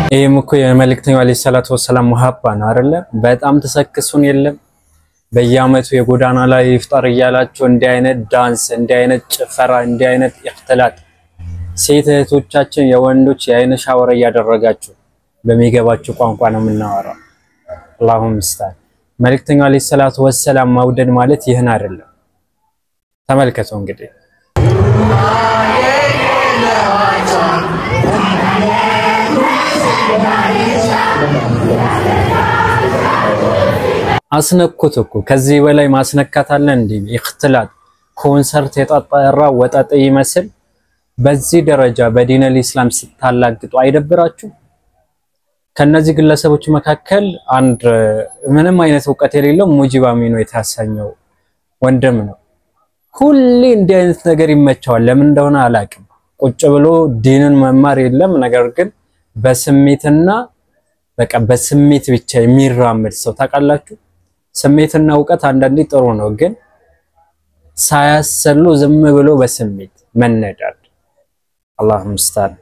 ይሄም እኮ የመልእክተኛው አለይሂ ሰላቱ ወሰለም መሐባ ነው አይደለ? በጣም ተሰክሱን የለም በየአመቱ የጎዳና ላይ ይፍጠር እያላችሁ እንዲህ አይነት ዳንስ፣ እንዲህ አይነት ጭፈራ፣ እንዲህ አይነት ኢኽትላጥ ሴት እህቶቻችን የወንዶች የአይነ ሻወር ያደረጋችሁ በሚገባችሁ ቋንቋ ነው የምናወራው። አላሁ ሙስተዓን። መልእክተኛው አለይሂ ሰላቱ ወሰለም መውደድ ማለት ይህን አይደለም። ተመልከቱ እንግዲህ አስነኩት እኮ ከዚህ በላይ ማስነካት አለ እንዴ? ኢኽትላጥ ኮንሰርት የጣጣራ ወጣጥ ይመስል በዚህ ደረጃ በዲነል ኢስላም ሲታላግጡ አይደብራችሁ? ከነዚህ ግለሰቦች መካከል አንድ ምንም አይነት ዕውቀት የሌለው ሙጂብ አሚኖ የታሰኘው ወንድም ነው። ሁሌ እንዲህ አይነት ነገር ይመቸዋል። ለምን እንደሆነ አላቅም። ቁጭ ብሎ ዲንን መማር የለም፣ ነገር ግን በስሜትና በቃ በስሜት ብቻ የሚራመድ ሰው ታውቃላችሁ። ስሜትና ዕውቀት አንዳንዴ ጥሩ ነው፣ ግን ሳያሰሉ ዝም ብሎ በስሜት መነዳድ አላሁ ሙስተዓን።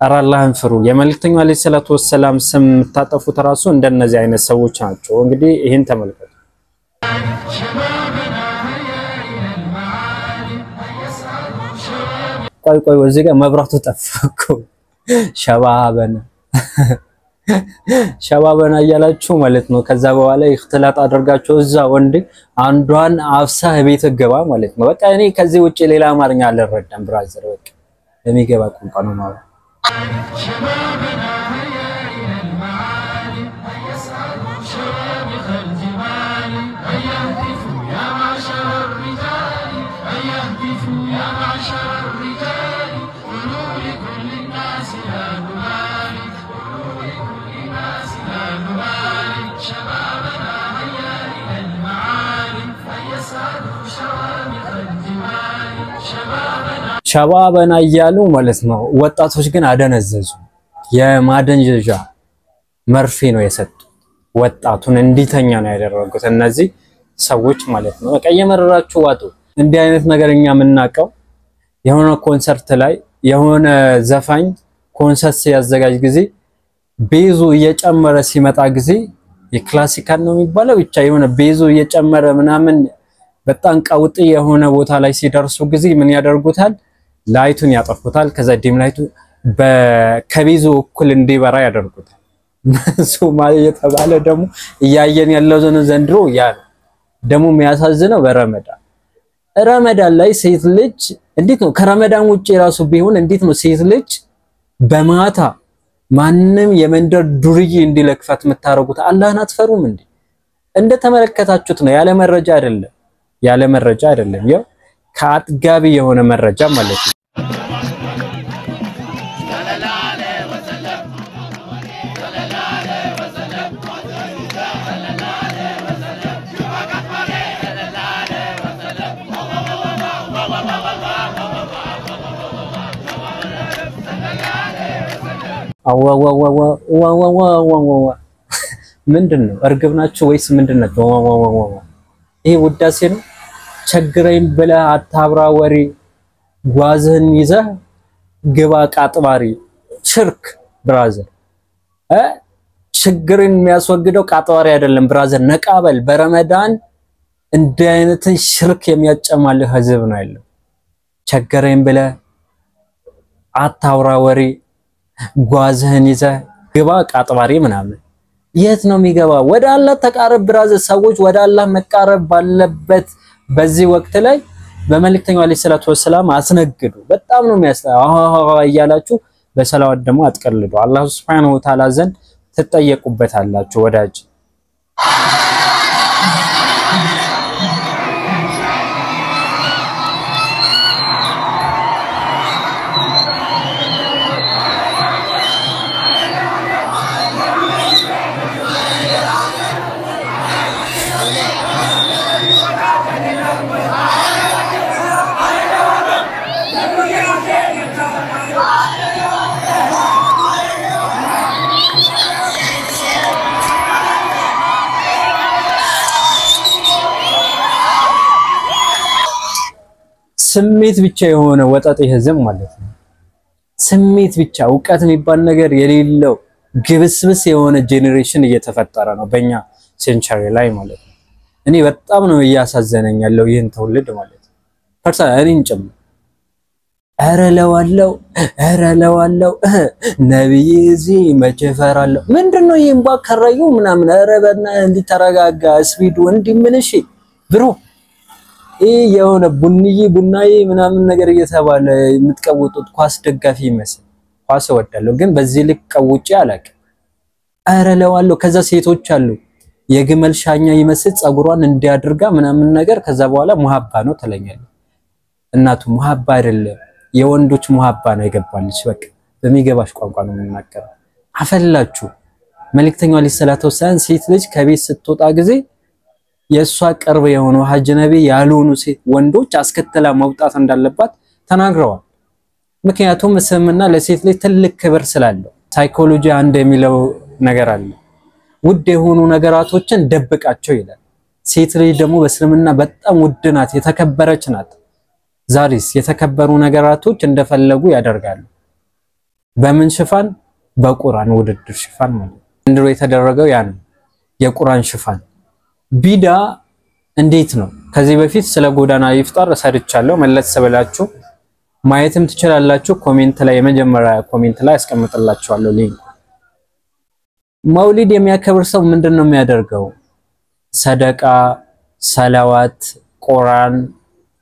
ኧረ አላህን ፍሩ። የመልእክተኛው አለይሂ ሰላቱ ወሰላም ስም የምታጠፉት ራሱ እንደነዚህ አይነት ሰዎች ናቸው። እንግዲህ ይሄን ተመልከቱ። ቆይ እዚህ ጋር መብራቱ ጠፋ እኮ። ሸባበና እያላችሁ ማለት ነው። ከዛ በኋላ ኢኽትላጥ አድርጋችሁ እዛ ወንድ አንዷን አፍሳ ቤት ገባ ማለት ነው። በቃ እኔ ከዚህ ውጪ ሌላ አማርኛ አልረዳም ብራዘር። በቃ ለሚገባ ቋንቋ ነው ማለት ሸባበና እያሉ ማለት ነው። ወጣቶች ግን አደነዘዙ። የማደንጀዣ መርፌ ነው የሰጡት። ወጣቱን እንዲተኛ ነው ያደረጉት እነዚህ ሰዎች ማለት ነው። በቃ እየመረራችሁ ዋጡ። እንዲህ አይነት ነገር እኛ የምናውቀው የሆነ ኮንሰርት ላይ የሆነ ዘፋኝ ኮንሰርት ሲያዘጋጅ ጊዜ ቤዙ እየጨመረ ሲመጣ ጊዜ የክላሲካል ነው የሚባለው ብቻ የሆነ ቤዙ እየጨመረ ምናምን በጣም ቀውጥ የሆነ ቦታ ላይ ሲደርሱ ጊዜ ምን ያደርጉታል? ላይቱን ያጠፉታል። ከዛ ዲም ላይቱ ከቤዙ እኩል እንዲበራ ያደርጉታል። እሱ ማለት የተባለ ደግሞ እያየን ያለው ዘንድሮ ያ ደግሞ የሚያሳዝነው ረመዳን ላይ ሴት ልጅ እንዴት ነው ከረመዳን ውጪ ራሱ ቢሆን እንዴት ነው ሴት ልጅ በማታ ማንንም የመንደር ዱርዬ እንዲለክፋት የምታረጉት? አላህን አትፈሩም እንዴ? እንደተመለከታችሁት ነው። ያለ መረጃ አይደለም። ያው ከአጥጋቢ የሆነ መረጃ ማለት ነው። ምንድነው? እርግብ ናችሁ ወይስ ምንድነው? ይሄ ውዳሴ ነው። ቸግረኝ ብለህ አታብራ ወሬ፣ ጓዝህን ይዘህ ግባ ቃጥባሪ። ሽርክ ብራዘር፣ ችግርን የሚያስወግደው ቃጥባሪ አይደለም ብራዘር። ነቃበል። በረመዳን እንዲህ አይነትን ሽርክ የሚያጨማልህ ህዝብ ነው ያለው። ቸገረኝ ብለህ አታብራ ወሬ፣ ጓዝህን ይዘህ ግባ ቃጥባሪ ምናምን። የት ነው የሚገባ? ወደ አላህ ተቃረብ ብራዘር። ሰዎች ወደ አላህ መቃረብ ባለበት በዚህ ወቅት ላይ በመልእክተኛው አለይሂ ሰላቱ ወሰለም አስነግዱ። በጣም ነው እያላችሁ በሰላዋት ደግሞ አትቀልዱ። አላህ ሱብሓነሁ ወተዓላ ዘንድ ትጠየቁበታላችሁ ወዳጅ። ስሜት ብቻ የሆነ ወጣት ህዝብ ማለት ነው። ስሜት ብቻ ዕውቀት የሚባል ነገር የሌለው ግብስብስ የሆነ ጄኔሬሽን እየተፈጠረ ነው በእኛ ሴንቸሪ ላይ ማለት ነው። እኔ በጣም ነው እያሳዘነኝ ያለው ይህን ትውልድ ማለት ነው። እኔን ጭምር ኧረ ለዋለው ነብይ እዚህ መቼ እፈራለሁ ምንድነው ይሄን ባከራዩ ምናምን ኧረ በእናትህ እንዲተረጋጋ ስፒዱ እንዲምን እሺ ብሮ የሆነ ቡናዬ ምናምን ነገር እየተባለ የምትቀውጡት ኳስ ደጋፊ ይመስል ኳስ ወዳለው ግን በዚህ ልክ ቀውጬ አላውቅም። ኧረ ለዋለው ከዛ ሴቶች አሉ የግመል ሻኛ ይመስል ጸጉሯን እንዲያድርጋ ምናምን ነገር ከዛ በኋላ ሙሐባ ነው ትለኛለች እናቱ ሙሐባ አይደለም የወንዶች ሙሐባ ነው የገባልሽ በቃ በሚገባሽ ቋንቋ ነው የምናገረው አፈላችሁ መልእክተኛው አለይሂ ሰላቱ ወሰለም ሴት ልጅ ከቤት ስትወጣ ጊዜ የሷ ቅርብ የሆነው ሀጅነቢ ያልሆኑ ሴት ወንዶች አስከተላ መውጣት እንዳለባት ተናግረዋል ምክንያቱም እስልምና ለሴት ልጅ ትልቅ ክብር ስላለው ሳይኮሎጂ አንድ የሚለው ነገር አለ ውድ የሆኑ ነገራቶችን ደብቃቸው ይላል ሴት ልጅ ደግሞ በእስልምና በጣም ውድ ናት የተከበረች ናት ዛሬስ የተከበሩ ነገራቶች እንደፈለጉ ያደርጋሉ በምን ሽፋን በቁርአን ውድድር ሽፋን ማለት እንድሮ የተደረገው ያ ነው የቁርአን ሽፋን ቢዳ እንዴት ነው ከዚህ በፊት ስለ ጎዳና ይፍጣር ሰርቻለሁ መለስ ብላችሁ ማየትም ትችላላችሁ ኮሜንት ላይ የመጀመሪያ ኮሜንት ላይ አስቀምጥላችኋለሁ ሊንክ መውሊድ የሚያከብር ሰው ምንድነው የሚያደርገው ሰደቃ ሰላዋት ቁርአን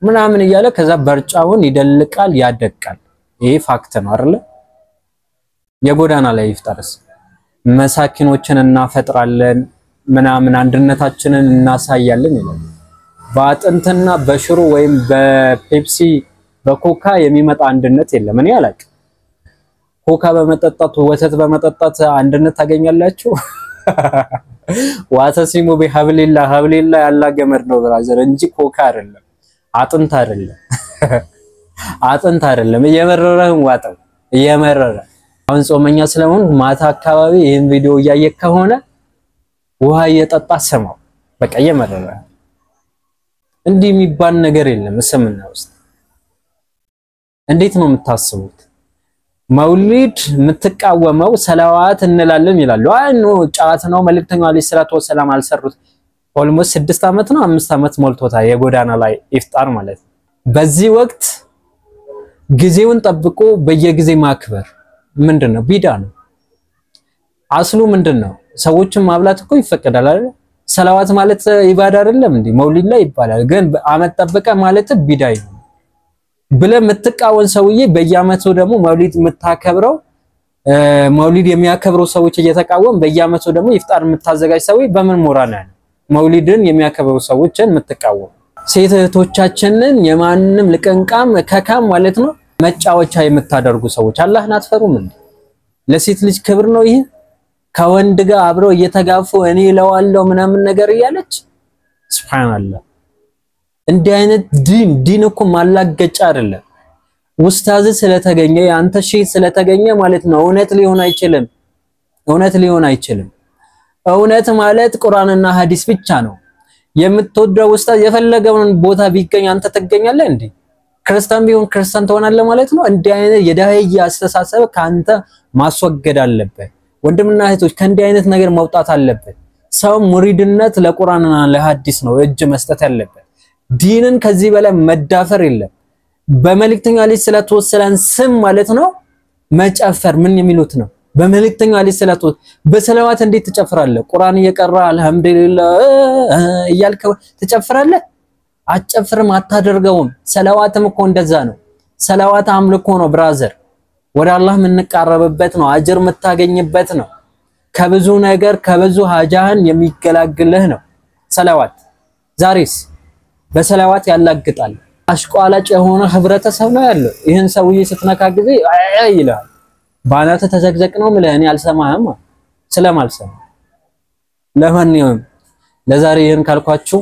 ምናምን እያለ ከዛ በርጫውን ይደልቃል ያደቃል ይሄ ፋክት ነው አይደል የጎዳና ላይ ይፍጣርስ መሳኪኖችን እናፈጥራለን ምናምን አንድነታችንን እናሳያለን ይላል በአጥንትና በሽሮ ወይም በፔፕሲ በኮካ የሚመጣ አንድነት የለም እኔ አላቅ ኮካ በመጠጣት ወተት በመጠጣት አንድነት ታገኛላችሁ ዋተሲሙ ቢሐብሊላህ ሐብሊላህ ያላ ገመድ ነው ብራዘር እንጂ ኮካ አይደለም አጥንት አይደለም እየመረረህ ዋጠው እየመረረ አሁን ጾመኛ ስለሆን ማታ አካባቢ ይሄን ቪዲዮ እያየክ ከሆነ ውሃ እየጠጣ ሰማው በቃ እየመረረ እንዲህ የሚባል ነገር የለም እስልምና ውስጥ እንዴት ነው የምታስቡት መውሊድ የምትቃወመው ሰላዋት እንላለን ይላሉ አይ ኖ ጫት ነው መልእክተኛው አለይሂ ሰላቱ ወሰለም አልሰሩት ኦልሞስት 6 አመት ነው 5 አመት ሞልቶታል የጎዳና ላይ ኢፍጣር ማለት በዚህ ወቅት ጊዜውን ጠብቆ በየጊዜ ማክበር ምንድነው ቢዳ ነው አስሉ ምንድነው ሰዎችን ማብላት እኮ ይፈቀዳል አይደል ሰላዋት ማለት ኢባዳ አይደለም እንዴ መውሊድ ላይ ይባላል ግን አመት ጠብቀ ማለት ቢዳ ነው ብለ መተቃወን ሰውዬ በየአመቱ ደግሞ መውሊድ መታከብረው መውሊድ የሚያከብሩ ሰዎች እየተቃወም በየአመቱ ደግሞ ኢፍጣር መታዘጋጅ ሰው በምን ሞራል ነው መውሊድን የሚያከብሩ ሰዎችን መተቃወም ሴት እህቶቻችንን የማንንም ልቀንቃም ከካም ማለት ነው መጫወቻ የምታደርጉ ሰዎች አላህን አትፈሩም እንዴ ለሴት ልጅ ክብር ነው ይሄ ከወንድ ጋር አብረው እየተጋፉ እኔ ለዋለው ምናምን ነገር ያለች ሱብሃንአላህ እንዴ አይነት ዲን እኮ ማላገጫ አይደለም ኡስታዝ ስለተገኘ ያንተ ሼህ ስለተገኘ ማለት ነው እውነት ሊሆን አይችልም እውነት ማለት ቁርአንና ሐዲስ ብቻ ነው የምትወደው ኡስታዝ የፈለገውን ቦታ ቢገኝ አንተ ትገኛለህ እንዴ ክርስቲያን ቢሆን ክርስቲያን ትሆናለህ ማለት ነው እንዴ አይነት የዳህያ አስተሳሰብ ካንተ ማስወገድ አለበት ወንድምና እህቶች ከእንዲህ አይነት ነገር መውጣት አለበት ሰው ሙሪድነት ለቁርአንና ለሐዲስ ነው እጅ መስጠት ያለበት ዲንን ከዚህ በላይ መዳፈር የለም በመልእክተኛው አለይሂ ሰላቱ ወሰለም ስም ማለት ነው መጨፈር ምን የሚሉት ነው በመልእክተኛው አለይሂ ሰላቱ በሰላዋት እንዴት ትጨፍራለህ ቁርአን እየቀራ አልহামዱሊላህ እያልከ ትጨፍራለህ አጨፍርም አታደርገውም ሰላዋትም እኮ እንደዛ ነው ሰላዋት አምልኮ ነው ብራዘር ወደ አላህ የምንቃረብበት ነው አጅር የምታገኝበት ነው ከብዙ ነገር ከብዙ ሀጃህን የሚገላግልህ ነው ሰላዋት ዛሬስ በሰላዋት ያላግጣል አሽቋላጭ የሆነ ህብረተሰብ ነው ያለው ይሄን ሰውዬ ስትነካ ጊዜ ይላል ባናተ ተዘግዘቅ ነው ማለት እኔ አልሰማህም ስለማልሰማ ለማንኛውም ለዛሬ ይሄን ካልኳችሁ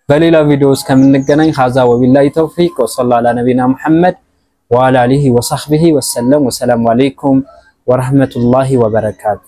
በሌላ ቪዲዮ እስከምንገናኝ ሀዛ ወቢላሂ ተውፊቅ ወሰለላሁ ዐላ ነቢና መሐመድ ወዐላ አሊሂ ወሰህቢሂ ወሰለም ወሰላሙ አለይኩም ወራህመቱላሂ ወበረካቱ